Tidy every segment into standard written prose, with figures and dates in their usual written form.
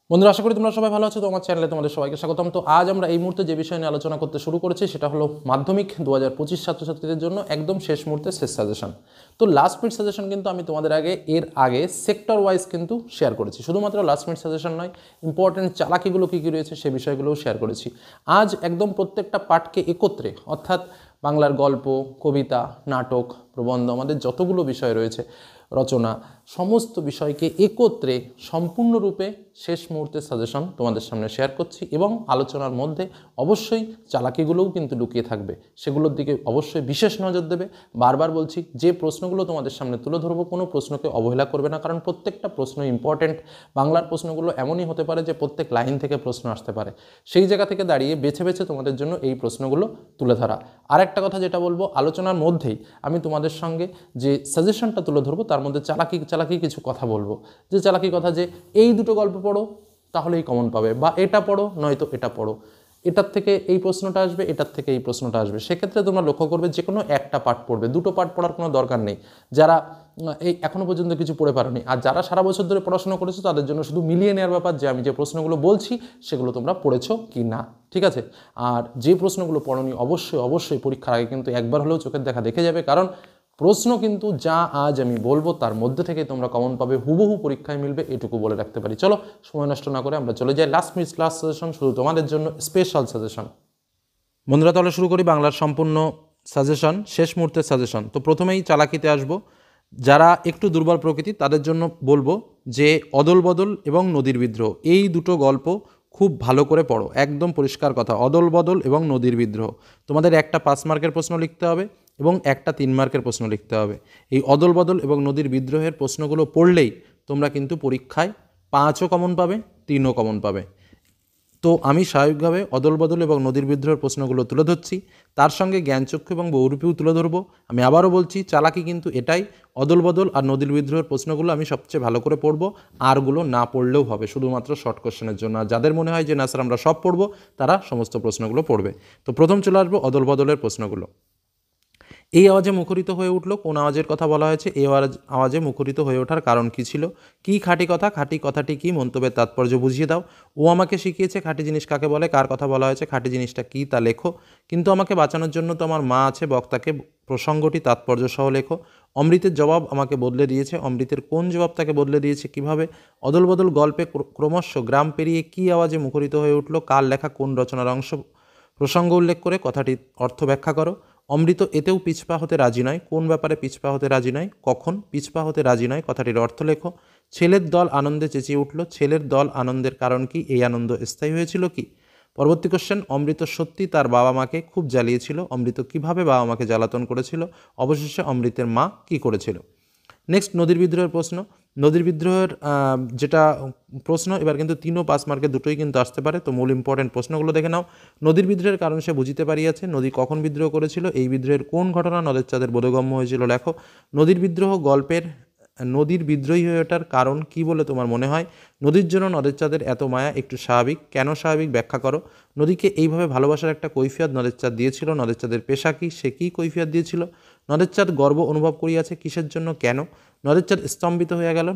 বন্ধুরা, আশা করি তোমরা সবাই ভালো আছো। তো আমার চ্যানেলে তোমাদের সবাইকে স্বাগতম। তো আজ আমরা এই মুহূর্তে যে বিষয় নিয়ে আলোচনা করতে শুরু করেছি সেটা হলো মাধ্যমিক 2025 ছাত্রছাত্রীদের জন্য একদম শেষ মুহূর্তে শেষ সাজেশন। তো লাস্ট মিনিট সাজেশন কিন্তু আমি তোমাদের এর আগে সেক্টর ওয়াইজ কিন্তু শেয়ার করেছি। শুধুমাত্র লাস্ট মিনিট সাজেশন নয়, ইম্পর্টেন্ট চালাকিগুলো কী কী রয়েছে সে বিষয়গুলোও শেয়ার করেছি। আজ একদম প্রত্যেকটা পাঠকে একত্রে, অর্থাৎ বাংলার গল্প, কবিতা, নাটক, প্রবন্ধ, আমাদের যতগুলো বিষয় রয়েছে, রচনা, সমস্ত বিষয়কে একত্রে সম্পূর্ণরূপে শেষ মুহূর্তের সাজেশন তোমাদের সামনে শেয়ার করছি এবং আলোচনার মধ্যে অবশ্যই চালাকিগুলোও কিন্তু লুকিয়ে থাকবে, সেগুলোর দিকে অবশ্যই বিশেষ নজর দেবে। বারবার বলছি, যে প্রশ্নগুলো তোমাদের সামনে তুলে ধরবো কোনো প্রশ্নকে অবহেলা করবে না, কারণ প্রত্যেকটা প্রশ্ন ইম্পর্টেন্ট। বাংলার প্রশ্নগুলো এমনই হতে পারে যে প্রত্যেক লাইন থেকে প্রশ্ন আসতে পারে, সেই জায়গা থেকে দাঁড়িয়ে বেছে বেছে তোমাদের জন্য এই প্রশ্নগুলো তুলে ধরা। আর একটা কথা যেটা বলবো, আলোচনার মধ্যেই আমি তোমাদের সঙ্গে যে সাজেশনটা তুলে ধরবো তার মধ্যে চালাকি কিছু কথা বলবো, যে চালাকি কথা, যে এই দুটো গল্প পড়ো তাহলেই কমন পাবে, বা এটা পড়ো নয়তো এটা পড়ো, এটার থেকে এই প্রশ্নটা আসবে, এটার থেকে এই প্রশ্নটা আসবে। সেক্ষেত্রে তোমরা লক্ষ্য করবে যে কোনো একটা পাঠ পড়বে, দুটো পাঠ পড়ার কোনো দরকার নেই যারা এই এখনও পর্যন্ত কিছু পড়ে পারোনি। আর যারা সারা বছর ধরে পড়াশোনা করেছো তাদের জন্য শুধু মিলিয়ে নেওয়ার ব্যাপার যে আমি যে প্রশ্নগুলো বলছি সেগুলো তোমরা পড়েছো কি না, ঠিক আছে? আর যে প্রশ্নগুলো পড়োনি অবশ্যই অবশ্যই পরীক্ষার আগে কিন্তু একবার হলেও চোখের দেখা দেখে যাবে, কারণ প্রশ্ন কিন্তু যা আজ আমি বলবো তার মধ্যে থেকে তোমরা কমন পাবে, হুবহু পরীক্ষায় মিলবে, এটুকু বলে রাখতে পারি। চলো সময় নষ্ট না করে আমরা চলে যাই লাস্ট মিনিট ক্লাস সাজেশন, শুধু তোমাদের জন্য স্পেশাল সাজেশন। বন্ধুরা, তাহলে শুরু করি বাংলার সম্পূর্ণ সাজেশন, শেষ মুহূর্তের সাজেশন। তো প্রথমেই চালাকিতে আসবো। যারা একটু দুর্বল প্রকৃতি তাদের জন্য বলবো যে অদল বদল এবং নদীর বিদ্রোহ, এই দুটো গল্প খুব ভালো করে পড়ো। একদম পরিষ্কার কথা, অদল বদল এবং নদীর বিদ্রোহ তোমাদের একটা 5 মার্কের প্রশ্ন লিখতে হবে এবং একটা 3 মার্কের প্রশ্ন লিখতে হবে। এই অদল বদল এবং নদীর বিদ্রোহের প্রশ্নগুলো পড়লেই তোমরা কিন্তু পরীক্ষায় 5ও কমন পাবে, 3ও কমন পাবে। তো আমি স্বাভাবিকভাবে অদল বদল এবং নদীর বিদ্রোহের প্রশ্নগুলো তুলে ধরছি, তার সঙ্গে জ্ঞানচক্ষু এবং বহুরূপীও তুলে ধরবো। আমি আবারও বলছি, চালাকি কিন্তু এটাই, অদল বদল আর নদীর বিদ্রোহের প্রশ্নগুলো আমি সবচেয়ে ভালো করে পড়বো, আরগুলো না পড়লেও হবে, শুধুমাত্র শর্ট কোশ্চেনের জন্য। আর যাদের মনে হয় যে না স্যার আমরা সব পড়বো, তারা সমস্ত প্রশ্নগুলো পড়বে। তো প্রথম চলে আসবো অদল বদলের প্রশ্নগুলো। এই আওয়াজে মুখরিত হয়ে উঠল, কোন আওয়াজের কথা বলা হয়েছে? এই আওয়াজে মুখরিত হয়ে ওঠার কারণ কী ছিল? কী খাঁটি কথা? খাঁটি কথাটি কী? মন্তব্যের তাৎপর্য বুঝিয়ে দাও। ও আমাকে শিখিয়েছে খাঁটি জিনিস কাকে বলে? কার কথা বলা হয়েছে? খাঁটি জিনিসটা কী তা লেখো। কিন্তু আমাকে বাঁচানোর জন্য তো আমার মা আছে, বক্তাকে প্রসঙ্গটি তাৎপর্য সহ লেখো। অমৃতের জবাব আমাকে বদলে দিয়েছে, অমৃতের কোন জবাব তাকে বদলে দিয়েছে কিভাবে? অদল বদল গল্পে ক্রমশ গ্রাম পেরিয়ে কী আওয়াজে মুখরিত হয়ে উঠল? কার লেখা কোন রচনার অংশ? প্রসঙ্গ উল্লেখ করে কথাটির অর্থ ব্যাখ্যা করো। অমৃত এতেও পিছপা হতে রাজি নয়, কোন ব্যাপারে পিছপা হতে রাজি নয়? কখন পিছপা হতে রাজি নয় কথাটির অর্থ লেখো। ছেলের দল আনন্দে চেঁচিয়ে উঠল, ছেলের দল আনন্দের কারণ কি? এই আনন্দ স্থায়ী হয়েছিল কি? পরবর্তী কোশ্চেন, অমৃত সত্যি তার বাবা মাকে খুব জ্বালিয়েছিল, অমৃত কিভাবে বাবা মাকে জ্বালাতন করেছিল? অবশেষে অমৃতের মা কি করেছিল? নেক্সট, নদীর বিদ্রোহের প্রশ্ন। নদীর বিদ্রোহের যেটা প্রশ্ন, এবার কিন্তু 3 ও 5 মার্কে দুটোই কিন্তু আসতে পারে। তো মূল ইম্পর্টেন্ট প্রশ্নগুলো দেখে নাও। নদীর বিদ্রোহের কারণ সে বুঝিতে পারিয়াছে, নদী কখন বিদ্রোহ করেছিল? এই বিদ্রোহের কোন ঘটনা নদের চাঁদের বোধগম্য হয়েছিল? লেখো। নদীর বিদ্রোহ গল্পের নদীর বিদ্রোহী হয়ে ওঠার কারণ কী বলে তোমার মনে হয়? নদীর জন্য নদের চাঁদের এত মায়া একটু স্বাভাবিক, কেন স্বাভাবিক ব্যাখ্যা করো। নদীকে এইভাবে ভালোবাসার একটা কৈফিয়ত নদের চাঁদ দিয়েছিল, নদের চাঁদের পেশা কী, সে কী কৈফিয়ত দিয়েছিল? নদের চাঁদ গর্ব অনুভব করিয়াছে কিসের জন্য, কেন? নদের চাঁদ স্তম্ভিত হয়ে গেল,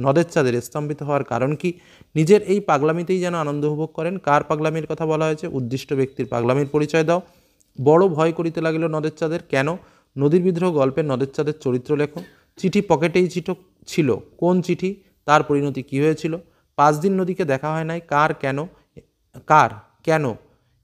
নদের চাঁদের স্তম্ভিত হওয়ার কারণ কি? নিজের এই পাগলামিতেই যেন আনন্দ উপভোগ করেন, কার পাগলামির কথা বলা হয়েছে? উদ্দিষ্ট ব্যক্তির পাগলামির পরিচয় দাও। বড় ভয় করিতে লাগিল নদের চাঁদের, কেন? নদীর বিদ্রোহ গল্পের নদের চাঁদের চরিত্র লেখো। চিঠি পকেটেই ছিল, কোন চিঠি? তার পরিণতি কী হয়েছিল? 5 দিন নদীকে দেখা হয় নাই, কার কেন?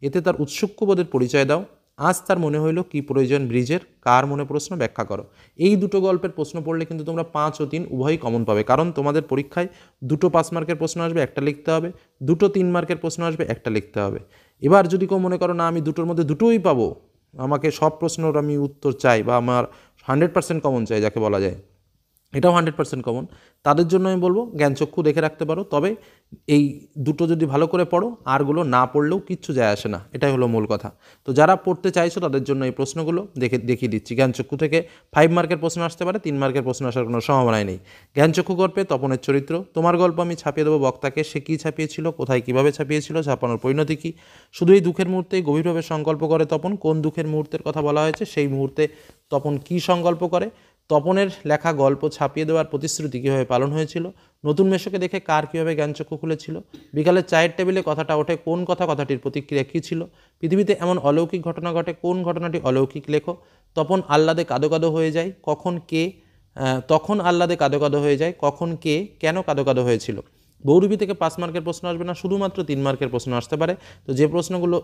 এতে তার উৎসুক্যবোধের পরিচয় দাও। আজ তার মনে হইল কি প্রয়োজন ব্রিজের, কার মনে? প্রশ্ন ব্যাখ্যা করো। এই দুটো গল্পের প্রশ্ন পড়লে কিন্তু তোমরা 5 ও 3 উভয়ই কমন পাবে, কারণ তোমাদের পরীক্ষায় দুটো 5 মার্কের প্রশ্ন আসবে, একটা লিখতে হবে, দুটো 3 মার্কের প্রশ্ন আসবে, একটা লিখতে হবে। এবার যদি কেউ মনে করো না আমি দুটোর মধ্যে দুটোই পাবো, আমাকে সব প্রশ্নর আমি উত্তর চাই, বা আমার 100% কমন চাই যাকে বলা যায়, এটাও 100% কমন, তাদের জন্য আমি বলবো জ্ঞানচক্ষু দেখে রাখতে পারো। তবে এই দুটো যদি ভালো করে পড়ো, আরগুলো না পড়লেও কিচ্ছু যায় আসে না, এটাই হলো মূল কথা। তো যারা পড়তে চাইছো তাদের জন্য এই প্রশ্নগুলো দেখিয়ে দিচ্ছি। জ্ঞানচক্ষু থেকে 5 মার্কের প্রশ্ন আসতে পারে, 3 মার্কের প্রশ্ন আসার কোনো সম্ভাবনাই নেই। জ্ঞানচক্ষু গল্পে তপনের চরিত্র, তোমার গল্প আমি ছাপিয়ে দেবো বক্তাকে, সে কী ছাপিয়েছিল, কোথায় কীভাবে ছাপিয়েছিল, ছাপানোর পরিণতি কী? শুধু এই দুঃখের মুহূর্তে গভীরভাবে সংকল্প করে তপন, কোন দুঃখের মুহূর্তের কথা বলা হয়েছে? সেই মুহূর্তে তপন কী সংকল্প করে? তপনের লেখা গল্প ছাপিয়ে দেওয়ার প্রতিশ্রুতি কীভাবে পালন হয়েছিল, নতুন মেশোকে দেখে কার কীভাবে জ্ঞানচক্ষু খুলেছিল, বিকালের চায়ের টেবিলে কথাটা ওঠে কোন কথাটির প্রতিক্রিয়া কী ছিল, পৃথিবীতে এমন অলৌকিক ঘটনা ঘটে কোন ঘটনাটি অলৌকিক লেখো, তপন আহ্লাদে কাদো কাদো হয়ে যায় তখন আহ্লাদে কাদো কাদো হয়ে যায় কখন কে কেন কাদো কাদো হয়েছিল। বহুরূপী থেকে 5 মার্কের প্রশ্ন আসবে না, শুধুমাত্র 3 মার্কের প্রশ্ন আসতে পারে। তো যে প্রশ্নগুলো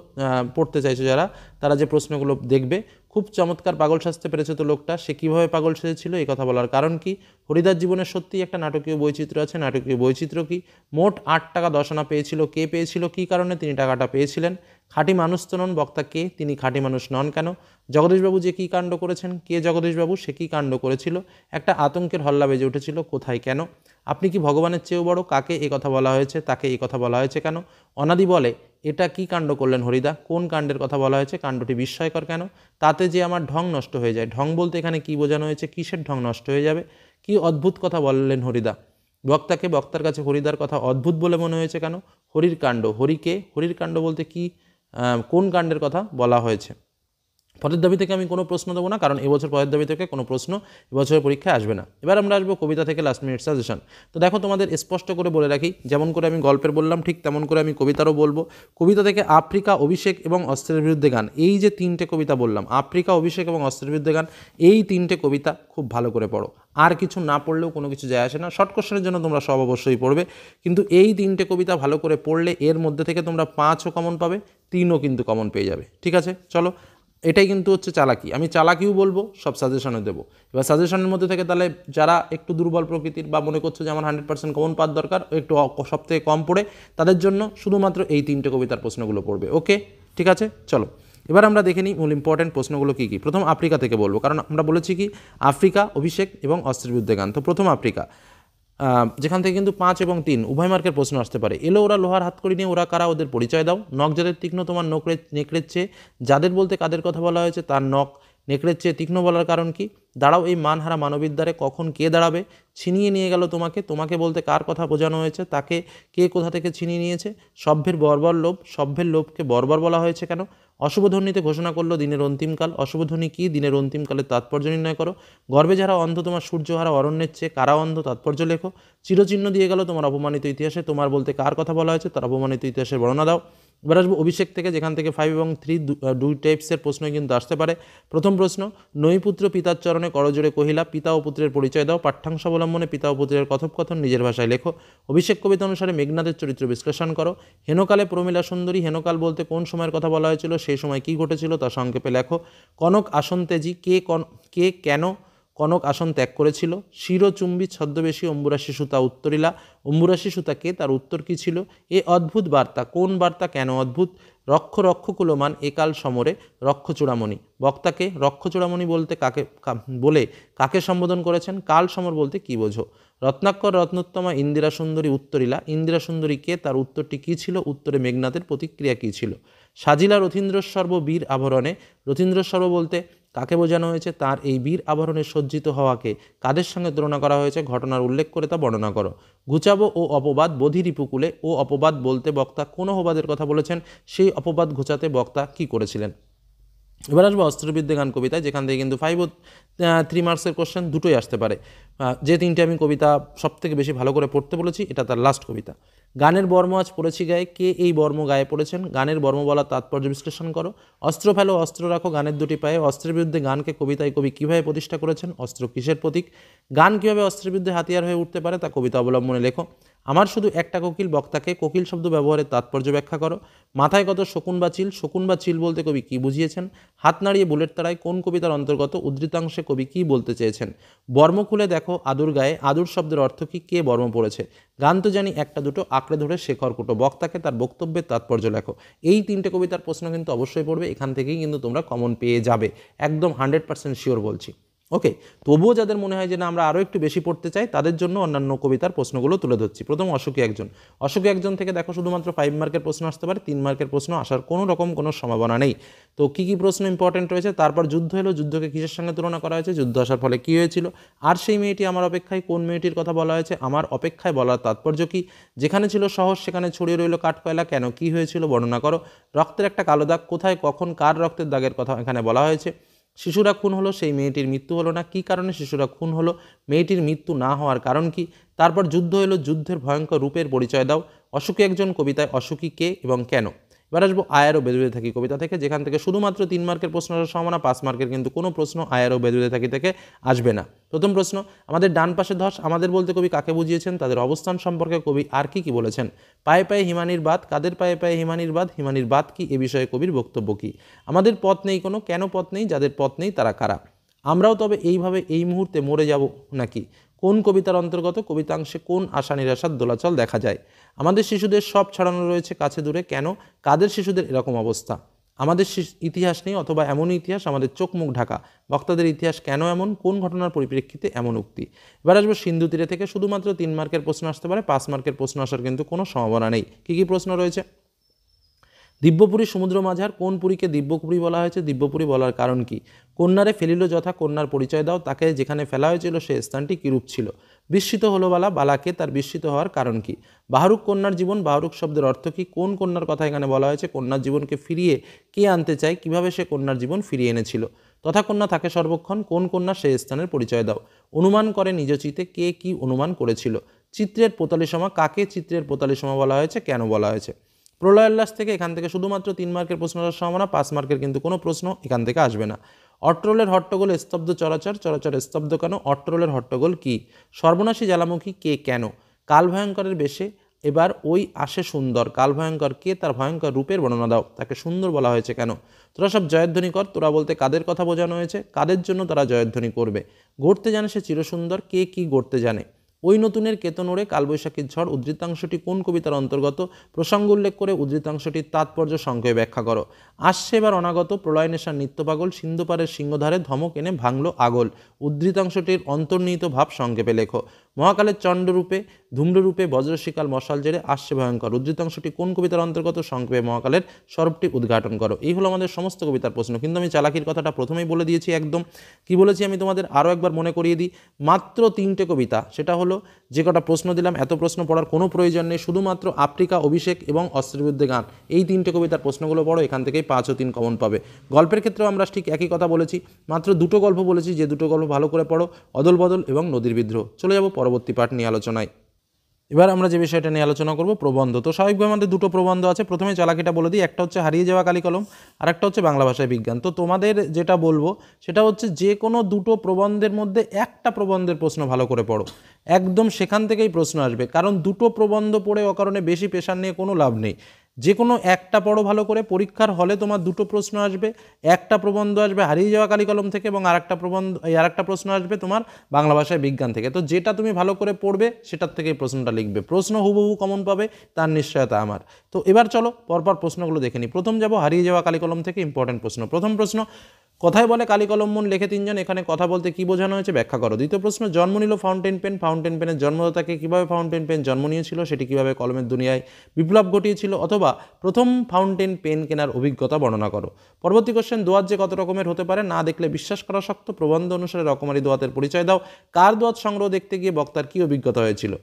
পড়তে চাইছো যারা, তারা যে প্রশ্নগুলো দেখবে, খুব চমৎকার পাগল সাজতে পেরেছে তো লোকটা, সে কীভাবে পাগল সেজেছিল এই কথা বলার কারণ কি, হরিদাস জীবনের সত্যিই একটা নাটকীয় বৈচিত্র্য আছে, নাটকীয় বৈচিত্র্য কি, মোট 8 টাকা 10 আনা পেয়েছিল, কে পেয়েছিল, কী কারণে তিনি টাকাটা পেয়েছিলেন, খাঁটি মানুষ তো নন বক্তা কে, তিনি খাঁটি মানুষ নন কেন, জগদীশবাবু যে কী কাণ্ড করেছেন, কে জগদীশবাবু, সে কী কাণ্ড করেছিল, একটা আতঙ্কের হল্লা বেজে উঠেছিল, কোথায় কেন, আপনি কি ভগবানের চেয়েও বড়, কাকে এই কথা বলা হয়েছে, তাকে এই কথা বলা হয়েছে কেন, অনাদি বলে এটা কি কাণ্ড করলেন হরিদা, কোন কাণ্ডের কথা বলা হয়েছে, কাণ্ডটি বিস্ময়কর কেন, তাতে যে আমার ঢং নষ্ট হয়ে যায়, ঢং বলতে এখানে কি বোঝানো হয়েছে, কিসের ঢং নষ্ট হয়ে যাবে, কি অদ্ভুত কথা বললেন হরিদা, বক্তার কাছে হরিদার কথা অদ্ভুত বলে মনে হয়েছে কেন, হরির কাণ্ড, হরির কাণ্ড বলতে কি কোন কাণ্ডের কথা বলা হয়েছে। পরের দাবি থেকে আমি কোনো প্রশ্ন দেবো না, কারণ এবছর পরের দাবি থেকে কোনো প্রশ্ন এবছরের পরীক্ষায় আসবে না। এবার আমরা আসবো কবিতা থেকে লাস্ট মিনিট সাজেশন। তো দেখো তোমাদের স্পষ্ট করে বলে রাখি, যেমন করে আমি গল্পের বললাম ঠিক তেমন করে আমি কবিতারও বলবো। কবিতা থেকে আফ্রিকা, অভিষেক এবং অস্ত্রের বিরুদ্ধে গান, এই যে 3টে কবিতা বললাম, আফ্রিকা, অভিষেক এবং অস্ত্রের বিরুদ্ধে গান, এই 3টে কবিতা খুব ভালো করে পড়ো। আর কিছু না পড়লেও কোনো কিছু যায় আসে না, শর্ট কোশ্চেনের জন্য তোমরা সব অবশ্যই পড়বে, কিন্তু এই 3টে কবিতা ভালো করে পড়লে এর মধ্যে থেকে তোমরা 5ও কমন পাবে, 3ও কিন্তু কমন পেয়ে যাবে। ঠিক আছে, চলো, এটাই কিন্তু হচ্ছে চালাকি, আমি চালাকিও বলবো, সব সাজেশনে দেবো। এবার সাজেশনের মধ্যে থেকে তাহলে যারা একটু দুর্বল প্রকৃতির বা মনে করছো যে আমার 100% কমন পাওয়ার দরকার, একটু সব থেকে কম পড়ে, তাদের জন্য শুধুমাত্র এই 3টে কবিতার প্রশ্নগুলো পড়বে। ওকে, ঠিক আছে, চলো এবার আমরা দেখে নিই মূল ইম্পর্টেন্ট প্রশ্নগুলো কী কী। প্রথম আফ্রিকা থেকে বলবো, কারণ আমরা বলেছি কি আফ্রিকা, অভিষেক এবং অস্ত্রের বিরুদ্ধে গান। তো প্রথম আফ্রিকা, যেখান থেকে কিন্তু 5 এবং 3 উভয় মার্কের প্রশ্ন আসতে পারে। এলো ওরা লোহার হাতকড়ি নিয়ে, ওরা কারা, ওদের পরিচয় দাও, নখ যাদের তীক্ষ্ণ তোমার নেকড়ের চেয়ে, যাদের বলতে কাদের কথা বলা হয়েছে, তার নখ নেকড়ের চেয়ে তীক্ষ্ণ বলার কারণ কি, দাঁড়াও এই মানহারা মানবীর দ্বারে, কখন কে দাঁড়াবে, ছিনিয়ে নিয়ে গেল তোমাকে বলতে কার কথা বোঝানো হয়েছে, তাকে কে কোথা থেকে ছিনিয়ে নিয়েছে, সভ্যের সভ্যের লোভকে বর্বর বলা হয়েছে কেন, অশুভধ্বনিতে ঘোষণা করলো দিনের অন্তিমকাল, অশুভধ্বনি কি, দিনের অন্তিমকালের তাৎপর্য নির্ণয় করো, গর্বে যারা অন্ধ তোমার সূর্যহারা অরণ্যের চেয়ে, কারা অন্ধ, তাৎপর্য লেখো, চিরচিহ্ন দিয়ে গেল তোমার অপমানিত ইতিহাসে, তোমার বলতে কার কথা বলা হয়েছে, তার অপমানিত ইতিহাসের বর্ণনা দাও। এবার আসবো অভিষেক থেকে, যেখান থেকে 5 এবং 3 দুই টাইপসের প্রশ্নই কিন্তু আসতে পারে। প্রথম প্রশ্ন, নৈপুত্র পিতার চরণে করজোড়ে কহিলা, পিতা ও পুত্রের পরিচয় দাও, পাঠ্যাংশ অবলম্বনে পিতা ও পুত্রের কথোপকথন নিজের ভাষায় লেখো। অভিষেক কবিতা অনুসারে মেঘনাদের চরিত্র বিশ্লেষণ করো। হেনকালে প্রমীলা সুন্দরী, হেনকাল বলতে কোন সময়ের কথা বলা হয়েছিল, সেই সময় কী ঘটেছিল তা সংক্ষেপে লেখো। কনক আসন তেজি, কে কেন কনক আসন ত্যাগ করেছিল, শিরচুম্বী ছদ্মবেশী অম্বুরাশি সুতা উত্তরিলা, অম্বুরাশি সুতা কে, তার উত্তর কী ছিল, এ অদ্ভুত বার্তা, কোন বার্তা, কেন অদ্ভুত, রক্ষ কুলমান একাল সমরে, চূড়ামণি, বক্তাকে চূড়ামণি বলতে কাকে সম্বোধন করেছেন, কাল সমর বলতে কী বোঝো, রত্নাকর রত্নোত্তমা ইন্দিরা সুন্দরী উত্তরিলা, ইন্দিরা সুন্দরী কে, তার উত্তরটি কী ছিল, উত্তরে মেঘনাদের প্রতিক্রিয়া কী ছিল, সাজিলা রথীন্দ্রস্বর্ব বীর আভরণে, রথীন্দ্রস্বর্ব বলতে কাকে বোঝানো হয়েছে, তার এই বীর আভরণে সজ্জিত হওয়াকে কাদের সঙ্গে তুলনা করা হয়েছে, ঘটনার উল্লেখ করে তা বর্ণনা করো। ঘুচাবো ও অপবাদ বোধির উপকূলে, ও অপবাদ বলতে বক্তা কোন অপবাদের কথা বলেছেন, সেই অপবাদ ঘুচাতে বক্তা কি করেছিলেন। এবার আসবো অস্ত্রবিদ্যা গান কবিতায়, যেখান থেকে কিন্তু 5 ও 3 মার্কসের কোশ্চেন দুটোই আসতে পারে। যে 3টে আমি কবিতা সব থেকে বেশি ভালো করে পড়তে বলেছি, এটা তার লাস্ট কবিতা। গানের বর্ম আজ পড়েছি গায়ে, কে এই বর্ম গায়ে পড়েছেন, গানের বর্ম বলার তাৎপর্য বিশ্লেষণ করো। অস্ত্র ফেলো অস্ত্র রাখো গানের দুটি পায়ে, অস্ত্রের বিরুদ্ধে গানকে কবিতায় কবি কীভাবে প্রতিষ্ঠা করেছেন, অস্ত্র কিসের প্রতীক, গান কীভাবে অস্ত্রের বিরুদ্ধে হাতিয়ার হয়ে উঠতে পারে তা কবিতা অবলম্বনে লেখো। আমার শুধু একটা কোকিল, বক্তাকে কোকিল শব্দ ব্যবহারের তাৎপর্য ব্যাখ্যা করো। মাথায় কত শকুন বা চিল বলতে কবি কী বুঝিয়েছেন, হাত নাড়িয়ে বুলেট তাড়ায় কোন কবিতার অন্তর্গত, উদ্ধৃতাংশে কবি কী বলতে চেয়েছেন, বর্ম খুলে দেখো আদুর গায়ে, আদুর শব্দের অর্থ কী, কে বর্ম পড়েছে, গান তো জানি একটা দুটো, আঁকড়ে ধরে শেখর কুটো, বক্তাকে তার বক্তব্যের তাৎপর্য লেখো। এই 3টে কবিতার প্রশ্ন কিন্তু অবশ্যই পড়বে, এখান থেকেই কিন্তু তোমরা কমন পেয়ে যাবে, একদম 100% শিওর বলছি। ওকে, তবুও যাদের মনে হয় যে না আমরা আরও একটু বেশি পড়তে চাই, তাদের জন্য অন্যান্য কবিতার প্রশ্নগুলো তুলে ধরছি। প্রথম অশোকী একজন থেকে দেখো শুধুমাত্র 5 মার্কের প্রশ্ন আসতে পারে, 3 মার্কের প্রশ্ন আসার কোনো সম্ভাবনা নেই। তো কী প্রশ্ন ইম্পর্টেন্ট রয়েছে, তারপর যুদ্ধ এলো, যুদ্ধকে কিসের সঙ্গে তুলনা করা হয়েছে, যুদ্ধ আসার ফলে কী হয়েছিল, আর সেই মেয়েটি আমার অপেক্ষায়, কোন মেয়েটির কথা বলা হয়েছে, আমার অপেক্ষায় বলার তাৎপর্য কী, যেখানে ছিল শহর সেখানে ছড়িয়ে রইল কাঠকয়লা, কেন কী হয়েছিল বর্ণনা করো। রক্তের একটা কালো দাগ, কোথায় কখন কার রক্তের দাগের কথা এখানে বলা হয়েছে। শিশুরা খুন হলো, সেই মেয়েটির মৃত্যু হলো না, কী কারণে শিশুরা খুন হলো, মেয়েটির মৃত্যু না হওয়ার কারণ কি, তারপর যুদ্ধ এলো, যুদ্ধের ভয়ঙ্কর রূপের পরিচয় দাও, অসুখী একজন কবিতায় অসুখী কে এবং কেন। এবার আসবো আয়ারও বেদুদে থাকি কবিতা থেকে, যেখান থেকে শুধুমাত্র 3 মার্কের প্রশ্ন আসার সম্ভাবনা, 5 মার্কের কিন্তু কোনো প্রশ্ন আয়ারও বেদুদে থাকি থেকে আসবে না। প্রথম প্রশ্ন, আমাদের ডান পাশে ধস, আমাদের বলতে কবি কাকে বুঝিয়েছেন, তাদের অবস্থান সম্পর্কে কবি আর কি কি বলেছেন, পায়ে পায়ে হিমানির বাদ, কাদের পায়ে পায়ে হিমানির বাদ, হিমানির বাদ কি, এ বিষয়ে কবির বক্তব্য কি, আমাদের পথ নেই কোনো, কেন পথ নেই, যাদের পথ নেই তারা কারা, আমরাও তবে এইভাবে এই মুহূর্তে মরে যাব নাকি, কোন কবিতার অন্তর্গত, কবিতাংশে কোন আশা নিরাশার দোলাচল দেখা যায়, আমাদের শিশুদের সব ছড়ানো রয়েছে কাছে দূরে, কেন, কাদের শিশুদের এরকম অবস্থা, আমাদের ইতিহাস নেই অথবা এমনই ইতিহাস আমাদের চোখ মুখ ঢাকা, বক্তাদের ইতিহাস কেন এমন, কোন ঘটনার পরিপ্রেক্ষিতে এমন উক্তি। এবার আসবো সিন্ধু তীরে থেকে, শুধুমাত্র 3 মার্কের প্রশ্ন আসতে পারে, 5 মার্কের প্রশ্ন আসার কিন্তু কোনো সম্ভাবনা নেই। কী কী প্রশ্ন রয়েছে, দিব্যপুরী সমুদ্র মাঝার, কোন পুরীকে দিব্যপুরী বলা হয়েছে, দিব্যপুরী বলার কারণ কি, কন্যারে ফেলিল যথা, কন্যার পরিচয় দাও, তাকে যেখানে ফেলা হয়েছিল সে স্থানটি কিরূপ ছিল, বিস্মিত হলো বালা, বালাকে তার বিস্মিত হওয়ার কারণ কি, বাহরুক কন্যার জীবন, বাহরুক শব্দের অর্থ কি, কোন কন্যার কথা এখানে বলা হয়েছে, কন্যার জীবনকে ফিরিয়ে কে আনতে চায়, কিভাবে সে কন্যার জীবন ফিরিয়ে এনেছিল, তথা কন্যা থাকে সর্বক্ষণ, কোন কন্যা সে স্থানের পরিচয় দাও, অনুমান করে নিজ চিতে, কে কি অনুমান করেছিল, চিত্রের পোতালিসমা, কাকে চিত্রের পোতালিসমা বলা হয়েছে, কেন বলা হয়েছে। প্রলয়োল্লাস থেকে, এখান থেকে শুধুমাত্র 3 মার্কের প্রশ্ন আসার সম্ভাবনা, 5 মার্কের কিন্তু কোনো প্রশ্ন এখান থেকে আসবে না। অট্টরোলের হট্টগোল, স্তব্ধ চরাচর, চরাচর স্তব্ধ কেন, অট্টরোলের হট্টগোল কি, সর্বনাশী জ্বালামুখী কে কেন, কাল ভয়ঙ্করের বেশে এবার ওই আসে সুন্দর, কাল ভয়ঙ্কর কে, তার ভয়ঙ্কর রূপের বর্ণনা দাও, তাকে সুন্দর বলা হয়েছে কেন, তোরা সব জয়ধ্বনি কর, তোরা বলতে কাদের কথা বোঝানো হয়েছে, কাদের জন্য তারা জয়ধ্বনি করবে, গড়তে জানে সে চিরসুন্দর, কে কি গড়তে জানে, ওই নতুনের কেতনোড়ে কালবৈশাখীর ঝড়, উদ্ধৃতাংশটি কোন কবিতার অন্তর্গত, প্রসঙ্গ উল্লেখ করে উদ্ধৃতাংশটির তাৎপর্য সংক্ষেপে ব্যাখ্যা করো, আসছে এবার অনাগত, প্রলয় নেশার নিত্য পাগল, সিন্ধুপাড়ের সিংহধারে ধমক এনে ভাঙলো আগল, উদ্ধৃতাংশটির অন্তর্নিহিত ভাব সংক্ষেপে লেখো, মহাকালের চণ্ডরূপে ধূম্ররূপে বজ্রশিকাল মশাল জেরে আসছে ভয়ঙ্কর, উদ্ধৃতাংশটি কোন কবিতার অন্তর্গত, সংক্ষেপে মহাকালের স্বরূপটি উদ্ঘাটন করো। এই হলো আমাদের সমস্ত কবিতার প্রশ্ন, কিন্তু আমি চালাকির কথাটা প্রথমেই বলে দিয়েছি একদম। কি বলেছি আমি তোমাদের আরও একবার মনে করিয়ে দিই, মাত্র 3টে কবিতা, সেটা হলো যে কটা প্রশ্ন দিলাম, এত প্রশ্ন পড়ার কোনো প্রয়োজন নেই, শুধুমাত্র আফ্রিকা, অভিষেক এবং অস্ত্রের বিরুদ্ধে গান, এই 3টে কবিতার প্রশ্নগুলো পড়ো, এখান থেকেই 5 ও 3 কমন পাবে। গল্পের ক্ষেত্রেও আমরা ঠিক একই কথা বলেছি, মাত্র 2টো গল্প বলেছি, যে 2টো গল্প ভালো করে পড়ো, অদল বদল এবং নদীর বিদ্রোহ। চলে যাব পরবর্তী পাঠ নিয়ে আলোচনায়। এবার আমরা যে বিষয়টা নিয়ে আলোচনা করব, প্রবন্ধ। তো স্বাভাবিকভাবে আমাদের 2টো প্রবন্ধ আছে, প্রথমে চালাকিটা বলে দিই, একটা হচ্ছে হারিয়ে যাওয়া কালি কলম, আর একটা হচ্ছে বাংলা ভাষায় বিজ্ঞান। তো তোমাদের যেটা বলবো সেটা হচ্ছে যে কোনো 2টো প্রবন্ধের মধ্যে একটা প্রবন্ধের প্রশ্ন ভালো করে পড়ো, একদম সেখান থেকেই প্রশ্ন আসবে, কারণ 2টো প্রবন্ধ পড়ে অকারণে বেশি প্রেশার নিয়ে কোনো লাভ নেই। যে কোনো একটা পড়ো ভালো করে, পরীক্ষার হলে তোমার 2টো প্রশ্ন আসবে, একটা প্রবন্ধ আসবে হারিয়ে যাওয়া কালি কলম থেকে এবং আরেকটা প্রশ্ন আসবে তোমার বাংলা ভাষায় বিজ্ঞান থেকে। তো যেটা তুমি ভালো করে পড়বে সেটার থেকেই প্রশ্নটা লিখবে, প্রশ্ন হুবহু কমন পাবে তার নিশ্চয়তা আমার। তো এবার চলো পরপর প্রশ্নগুলো দেখে নিই। প্রথম যাব হারিয়ে যাওয়া কালি কলম থেকে, ইম্পর্টেন্ট প্রশ্ন। প্রথম প্রশ্ন, কথায় বলে কালি কলম মন লেখে 3 জন, এখানে কথা বলতে কি বোঝানো হয়েছে ব্যাখ্যা করো। দ্বিতীয় প্রশ্ন, জন্ম নিল ফাউন্টেন পেন, ফাউন্টেন পেনের জন্মদাতাকে, কীভাবে ফাউন্টেন পেন জন্ম নিয়েছিল, সেটি কীভাবে কলমের দুনিয়ায় বিপ্লব ঘটিয়েছিল, অথবা প্রথম ফাউন্টেন পেন কেনার অভিজ্ঞতা বর্ণনা করো। পরবর্তী কোশ্চেন, দোয়াত যে কত রকমের হতে পারে, না দেখলে বিশ্বাস করা শক্ত, প্রবন্ধ অনুসারে রকমারি দোয়াতের পরিচয় দাও, কার দোয়াত সংগ্রহ দেখতে গিয়ে বক্তার কী অভিজ্ঞতা হয়েছিল।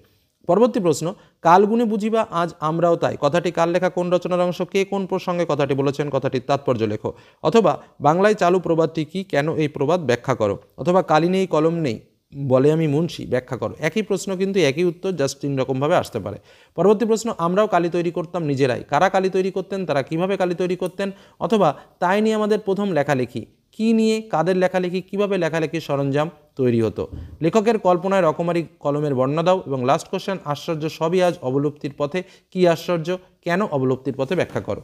পরবর্তী প্রশ্ন, কালগুণে বুঝিবা আজ আমরাও তাই, কথাটি কার লেখা, কোন রচনার অংশ, কে কোন প্রসঙ্গে কথাটি বলেছেন, কথাটির তাৎপর্য লেখো। অথবা বাংলায় চালু প্রবাদটি কি, কেন এই প্রবাদ ব্যাখ্যা করো। অথবা কালি নেই কলম নেই বলে আমি মুন্সি, ব্যাখ্যা করো। একই প্রশ্ন কিন্তু একই উত্তর, জাস্ট 3 রকমভাবে আসতে পারে। পরবর্তী প্রশ্ন, আমরাও কালি তৈরি করতাম নিজেরাই, কারা কালি তৈরি করতেন, তারা কিভাবে কালি তৈরি করতেন। অথবা তাই নিয়ে আমাদের প্রথম লেখালেখি, কি নিয়ে কাদের লেখালেখি, কিভাবে লেখালেখির সরঞ্জাম তৈরি হতো। লেখকের কল্পনায় রকমারি কলমের বর্ণনা দাও। এবং লাস্ট কোশ্চেন, আশ্চর্য সবই আজ অবলুপ্তির পথে, কি আশ্চর্য, কেন অবলুপ্তির পথে, ব্যাখ্যা করো।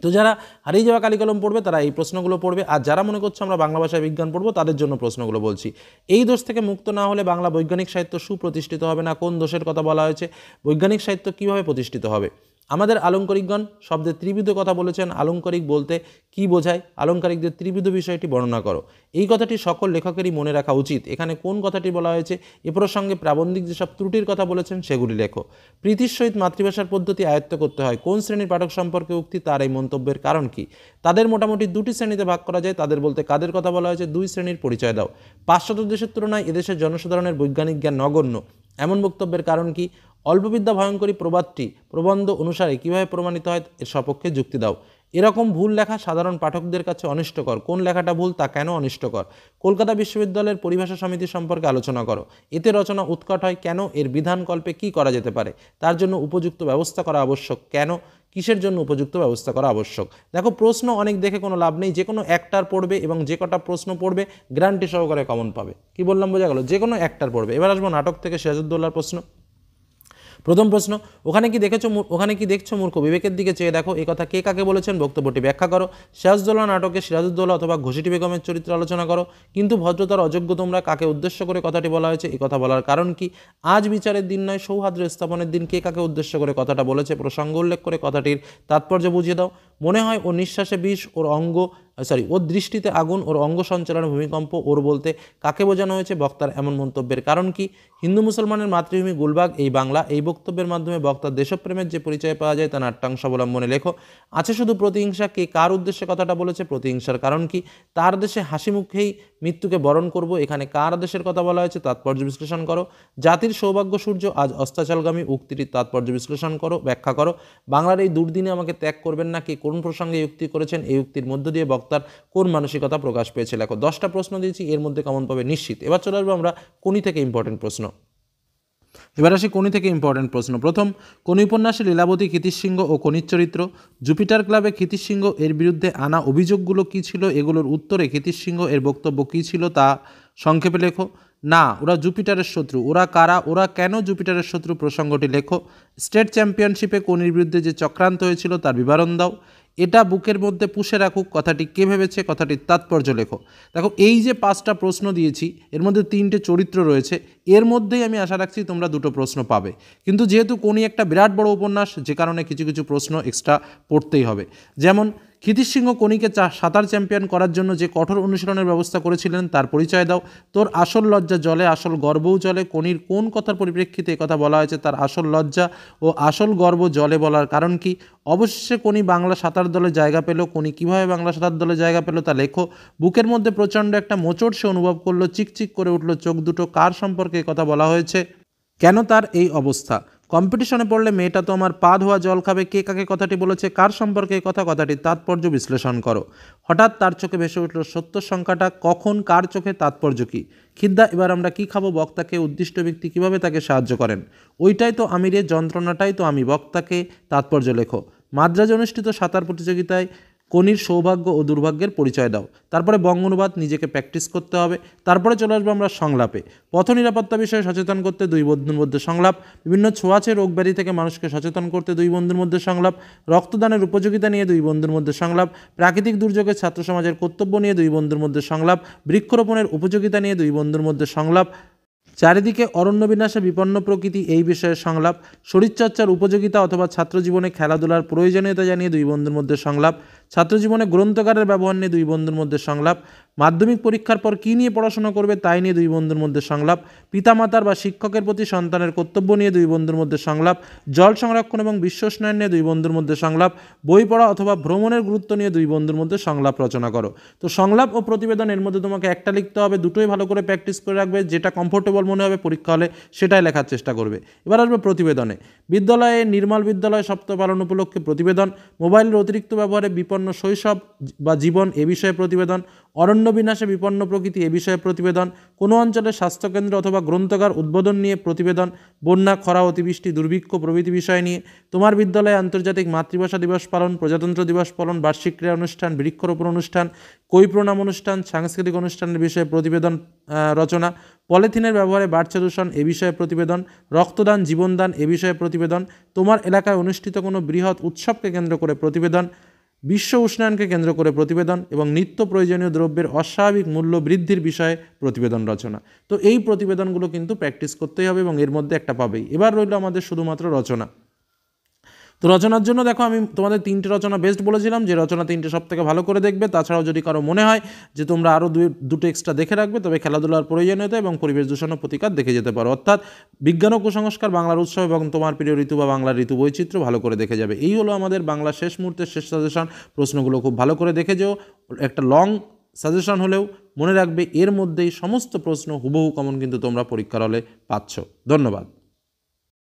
তো যারা হারিয়ে যাওয়া কালি কলম পড়বে তারা এই প্রশ্নগুলো পড়বে, আর যারা মনে করছে আমরা বাংলা ভাষায় বিজ্ঞান পড়বো তাদের জন্য প্রশ্নগুলো বলছি। এই দোষ থেকে মুক্ত না হলে বাংলা বৈজ্ঞানিক সাহিত্য সুপ্রতিষ্ঠিত হবে না। কোন দোষের কথা বলা হয়েছে, বৈজ্ঞানিক সাহিত্য কিভাবে প্রতিষ্ঠিত হবে। আমাদের আলংকারিকগণ শব্দের ত্রিবিধ কথা বলেছেন, আলংকারিক বলতে কি বোঝায়, আলংকারিকদের ত্রিবিধ বিষয়টি বর্ণনা করো। এই কথাটি সকল লেখকেরই মনে রাখা উচিত। এখানে কোন কথাটি বলা হয়েছে, এ প্রসঙ্গে প্রাবন্ধিক যেসব ত্রুটির কথা বলেছেন সেগুলি লেখো। প্রীতির সহিত মাতৃভাষার পদ্ধতি আয়ত্ত করতে হয়, কোন শ্রেণীর পাঠক সম্পর্কে উক্তি, তার এই মন্তব্যের কারণ কি। তাদের মোটামুটি 2টি শ্রেণীতে ভাগ করা যায়, তাদের বলতে কাদের কথা বলা হয়েছে, 2 শ্রেণীর পরিচয় দাও। পাশ্চাত্য দেশের তুলনায় এদেশের জনসাধারণের বৈজ্ঞানিক জ্ঞান নগণ্য, এমন বক্তব্যের কারণ কি। অল্পবিদ্যা ভয়ঙ্করী প্রবাদটি প্রবন্ধ অনুসারে কিভাবে প্রমাণিত হয়, এর সপক্ষে যুক্তি দাও। এরকম ভুল লেখা সাধারণ পাঠকদের কাছে অনিষ্টকর। কোন লেখাটা ভুল, তা কেন অনিষ্টকর? কলকাতা বিশ্ববিদ্যালয়ের পরিভাষা সমিতি সম্পর্কে আলোচনা করো। এতে রচনা উৎকট হয় কেন? এর বিধানকল্পে কি করা যেতে পারে? তার জন্য উপযুক্ত ব্যবস্থা করা আবশ্যক কেন? কিসের জন্য উপযুক্ত ব্যবস্থা করা আবশ্যক? দেখো, প্রশ্ন অনেক দেখে কোনো লাভ নেই, যে কোনো একটার পড়বে এবং যে কটা প্রশ্ন পড়বে গ্যারান্টি সহকারে কমন পাবে। কি বললাম বোঝা গেল? যে কোনো একটার পড়বে। এবার আসবো নাটক থেকে সিরাজউদ্দৌলার প্রশ্ন। প্রথম প্রশ্ন, ওখানে কি দেখছো মূর্খ, বিবেকের দিকে চেয়ে দেখো। এই কথা কে কাকে বলেছেন? বক্তব্যটি ব্যাখ্যা করো। সিরাজউদ্দৌলা নাটকে সিরাজউদ্দৌলা অথবা ঘসিটি বেগমের চরিত্র আলোচনা করো। কিন্তু ভদ্রতার অযোগ্য তোমরা, কাকে উদ্দেশ্য করে কথাটি বলা হয়েছে? এই কথা বলার কারণ কি? আজ বিচারের দিন নয়, সৌহার্দ্য স্থাপনের দিন। কে কাকে উদ্দেশ্য করে কথাটা বলেছে? প্রসঙ্গ উল্লেখ করে কথাটির তাৎপর্য বুঝিয়ে দাও। মনে হয় ওর নিঃশ্বাসে বিষ, ওর দৃষ্টিতে আগুন, ওর অঙ্গ সঞ্চালনে ভূমিকম্প। ওর বলতে কাকে বোঝানো হয়েছে? বক্তার এমন মন্তব্যের কারণ কি? হিন্দু মুসলমানের মাতৃভূমি গুলবাগ এই বাংলা। এই বক্তব্যের মাধ্যমে বক্তার দেশপ্রেমের যে পরিচয় পাওয়া যায় তা নাট্যাংশ অবলম্বনে লেখো। আছে শুধু প্রতিহিংসা। কে কার উদ্দেশ্যে কথাটা বলেছে? প্রতিহিংসার কারণ কি? তার দেশে হাসি মুখেই মৃত্যুকে বরণ করব। এখানে কার দেশের কথা বলা হয়েছে? তাৎপর্য বিশ্লেষণ করো। জাতির সৌভাগ্য সূর্য আজ অস্তাচলগামী, উক্তিটির তাৎপর্য বিশ্লেষণ করো, ব্যাখ্যা করো। বাংলার এই দুর্দিনে আমাকে ত্যাগ করবেন না। কে কোন প্রসঙ্গে এই উক্তি করেছেন? এই উক্তির মধ্য দিয়ে বক্তার কোন মানসিকতা প্রকাশ পেয়েছে? লেখো। 10টা প্রশ্ন দিয়েছি, এর মধ্যে কেমন পাবে নিশ্চিত। এবার চলে আসবো আমরা কোনি থেকে ইম্পর্টেন্ট প্রশ্ন। এবার আসি কোনি থেকে ইম্পর্টেন্ট প্রশ্ন। প্রথম, কোনি উপন্যাসে লীলাবতী, ক্ষিতিশৃঙ্গ ও কোনির চরিত্র। জুপিটার ক্লাবে ক্ষিতিশৃঙ্গ এর বিরুদ্ধে আনা অভিযোগগুলো কী ছিল? এগুলোর উত্তরে ক্ষিতিশৃঙ্গ এর বক্তব্য কী ছিল তা সংক্ষেপে লেখো। না, ওরা জুপিটারের শত্রু। ওরা কারা? ওরা কেন জুপিটারের শত্রু? প্রসঙ্গটি লেখো। স্টেট চ্যাম্পিয়নশিপে কোনির বিরুদ্ধে যে চক্রান্ত হয়েছিল তার বিবরণ দাও। এটা বুকের মধ্যে পুষে রাখুক, কথাটি কে ভেবেছে? কথাটির তাৎপর্য লেখো। দেখো, এই যে 5টা প্রশ্ন দিয়েছি এর মধ্যে 3টে চরিত্র রয়েছে। এর মধ্যেই আমি আশা রাখছি তোমরা 2টো প্রশ্ন পাবে। কিন্তু যেহেতু কোনি একটা বিরাট বড় উপন্যাস, যে কারণে কিছু কিছু প্রশ্ন এক্সট্রা পড়তেই হবে। যেমন, ক্ষিতিশৃঙ্গ কোনিকে সাঁতার চ্যাম্পিয়ন করার জন্য যে কঠোর অনুশীলনের ব্যবস্থা করেছিলেন তার পরিচয় দাও। তোর আসল লজ্জা জলে, আসল গর্বও জলে। কোনির কোন কথার পরিপ্রেক্ষিতে কথা বলা হয়েছে? তার আসল লজ্জা ও আসল গর্ব জলে বলার কারণ কি? অবশেষে কোনি বাংলা সাঁতার দলে জায়গা পেল। কোনি কীভাবে বাংলা সাঁতার দলে জায়গা পেল তা লেখো। বুকের মধ্যে প্রচণ্ড একটা মোচড় সে অনুভব করলো, চিকচিক করে উঠল চোখ দুটো। কার সম্পর্কে কথা বলা হয়েছে? কেন তার এই অবস্থা? কম্পিটিশনে পড়লে মেয়েটা তো আমার পা ধোয়া জল খাবে। কে কাকে কথাটি বলেছে? কার সম্পর্কে এই কথা? কথাটির তাৎপর্য বিশ্লেষণ করো। হঠাৎ তার চোখে ভেসে উঠল সত্যর সংখ্যাটা। কখন? কার চোখে? তাৎপর্য কী? খিদ্দা, এবার আমরা কি খাবো? বক্তাকে উদ্দিষ্ট ব্যক্তি কিভাবে তাকে সাহায্য করেন? ওইটাই তো আমি রে, যন্ত্রণাটাই তো আমি। বক্তাকে তাৎপর্য লেখো। মাদ্রাজে অনুষ্ঠিত সাঁতার প্রতিযোগিতায় কোনির সৌভাগ্য ও দুর্ভাগ্যের পরিচয় দাও। তারপরে বঙ্গানুবাদ, নিজেকে প্র্যাকটিস করতে হবে। তারপরে চলে আসবো আমরা সংলাপে। পথ নিরাপত্তা বিষয়ে সচেতন করতে 2 বন্ধুর মধ্যে সংলাপ। বিভিন্ন ছোঁয়াচে রোগ ব্যাধি থেকে মানুষকে সচেতন করতে 2 বন্ধুর মধ্যে সংলাপ। রক্তদানের উপযোগিতা নিয়ে 2 বন্ধুর মধ্যে সংলাপ। প্রাকৃতিক দুর্যোগে ছাত্র সমাজের কর্তব্য নিয়ে 2 বন্ধুর মধ্যে সংলাপ। বৃক্ষরোপণের উপযোগিতা নিয়ে 2 বন্ধুর মধ্যে সংলাপ। চারিদিকে অরণ্য বিনাশে বিপন্ন প্রকৃতি এই বিষয়ে সংলাপ। শরীরচর্চার উপযোগিতা অথবা ছাত্রজীবনে খেলাধুলার প্রয়োজনীয়তা জানিয়ে 2 বন্ধুর মধ্যে সংলাপ। ছাত্রজীবনে গ্রন্থাগারের ব্যবহার নিয়ে 2 বন্ধুর মধ্যে সংলাপ। মাধ্যমিক পরীক্ষার পর কী নিয়ে পড়াশোনা করবে তাই নিয়ে 2 বন্ধুর মধ্যে সংলাপ। পিতামাতার বা শিক্ষকের প্রতি সন্তানের কর্তব্য নিয়ে 2 বন্ধুর মধ্যে সংলাপ। জল সংরক্ষণ এবং বিশ্ব উষ্ণায়ন নিয়ে 2 বন্ধুর মধ্যে সংলাপ। বই পড়া অথবা ভ্রমণের গুরুত্ব নিয়ে 2 বন্ধুর মধ্যে সংলাপ রচনা করো। তো সংলাপ ও প্রতিবেদন এর মধ্যে তোমাকে একটা লিখতে হবে। দুটোই ভালো করে প্র্যাকটিস করে রাখবে। যেটা কমফোর্টেবল মনে হবে পরীক্ষা হলে সেটাই লেখার চেষ্টা করবে। এবার আসবে প্রতিবেদনে। বিদ্যালয়ে নির্মল বিদ্যালয় সপ্তাহ পালন উপলক্ষে প্রতিবেদন। মোবাইলের অতিরিক্ত ব্যবহারে বিপন্ন শৈশব বা জীবন এ বিষয়ে প্রতিবেদন। অরণ্য বিনাশে বিপন্ন প্রকৃতি এ বিষয়ে প্রতিবেদন। কোনো অঞ্চলে স্বাস্থ্যকেন্দ্র অথবা গ্রন্থাগার উদ্বোধন নিয়ে প্রতিবেদন। বন্যা, খরা, অতিবৃষ্টি, দুর্ভিক্ষ প্রভৃতি বিষয় নিয়ে। তোমার বিদ্যালয়ে আন্তর্জাতিক মাতৃভাষা দিবস পালন, প্রজাতন্ত্র দিবস পালন, বার্ষিক ক্রীড়া অনুষ্ঠান, বৃক্ষরোপণ অনুষ্ঠান, কই প্রণাম অনুষ্ঠান, সাংস্কৃতিক অনুষ্ঠানের বিষয়ে প্রতিবেদন রচনা। পলিথিনের ব্যবহারে বাড়ছে দূষণ এ বিষয়ে প্রতিবেদন। রক্তদান, জীবনদান এ বিষয়ে প্রতিবেদন। তোমার এলাকায় অনুষ্ঠিত কোনো বৃহৎ উৎসবকে কেন্দ্র করে প্রতিবেদন। বিশ্ব উষ্ণায়নকে কেন্দ্র করে প্রতিবেদন এবং নিত্য প্রয়োজনীয় দ্রব্যের অস্বাভাবিক মূল্য বৃদ্ধির বিষয়ে প্রতিবেদন রচনা। তো এই প্রতিবেদনগুলো কিন্তু প্র্যাকটিস করতেই হবে এবং এর মধ্যে একটা পাবেই। এবার রইল আমাদের শুধুমাত্র রচনা। তো রচনার জন্য দেখো, আমি তোমাদের 3টে রচনা বেস্ট বলেছিলাম, যে রচনা 3টে সব থেকে ভালো করে দেখবে। তাছাড়াও যদি কারো মনে হয় যে তোমরা আরও দুটো এক্সট্রা দেখে রাখবে, তবে খেলাধুলার প্রয়োজনীয়তা এবং পরিবেশ দূষণ প্রতিকার দেখে যেতে পারো। অর্থাৎ বিজ্ঞান ও কুসংস্কার, বাংলার উৎসব এবং তোমার প্রিয় ঋতু বা বাংলার ঋতু বৈচিত্র্য ভালো করে দেখে যাবে। এই হলো আমাদের বাংলা শেষ মুহূর্তের শেষ সাজেশন। প্রশ্নগুলো খুব ভালো করে দেখে যেও। একটা লং সাজেশন হলেও মনে রাখবে এর মধ্যেই সমস্ত প্রশ্ন হুবহু কমন কিন্তু তোমরা পরীক্ষার হলে পাচ্ছ। ধন্যবাদ।